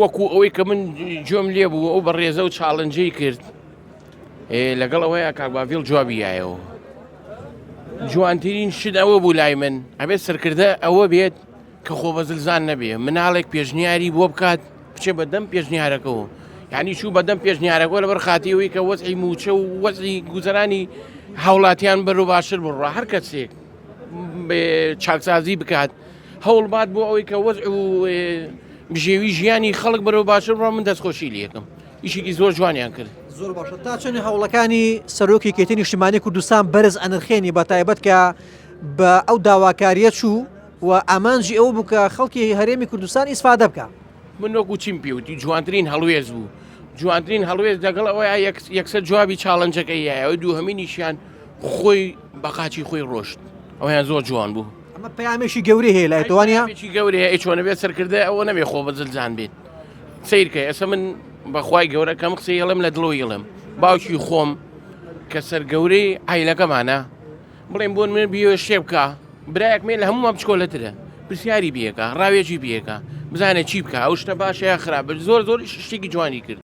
وەکو ئەوەی کە من گوێم لێ بوو ئەو بە ڕێزە و چاڵنجەی کرد لەگەڵ ئەوەیە کاکباڤیل جوابیایەوە جوانترین شت ئەوە بوو لای من ئەبێت سەرکردە ئەوە بێت کە خۆ بەزلزان نەبێ مناڵێک پێشنیاری بۆ بکات بچێ بەدەم پێشنیارەکەەوە یعنی چوو بەدەم پێشنیارەکە لەبەر خاتیەوەی کە وەزعی موچە و وەزی گوزەرانی هاوڵاتیان بەر و باشتر بڕڕە هەر کەسێک چاکسازی بکات هەوڵبات بۆ ئەوەی کە وەزع و بژێوی ژیانی خەڵک بەرەو باشتر بڕە من دەستخۆشی لەکەم ئیشێکی زۆر جوانیان کرد زۆر باشە تا چۆنی هەوڵەکانی سەرۆکی کێتی نیشتیمانی کوردستان بەرز ئەنرخێنی بە تایبەت کە بە ئەو داواکاریە چوو و ئامانجی ئەوە بوو کە خەڵکی هەرێمی کوردستان ئیسفادە بکە من وەکو چیم پێوتی جوانترین هەڵوێز بوو جوانترین هەڵوێز لەگەڵ ئەوەیە یەکسەر جوابی چاڵنجەکەی ئەوە دووهەمینیشیان خۆی بەقاچی خۆی ڕۆشت ئەویان زۆر جوان بوو ئەمە پەیامێکی گەورەی هەیە لای توانە گەورەیە ئەی چۆنە بێت سەرکردە ئەوە نەبێ خۆ بەزلزان بێت سیرکە ئێستا من بەخوای گەورەکەم قسەی هەڵم لە دڵۆ هێڵم باوکی خۆم کە سەرگەورەی عیلەکەمانە بڵێم بۆن من بیوە شێ بکە برایەک مێ لە هەمومان بچکۆلەترە پرسیاری بیەکە ڕاوێکی بیەکە بزانێت چی بکە ئەو شتە باشەیە خراپ زۆر شتێکی جوانی کرد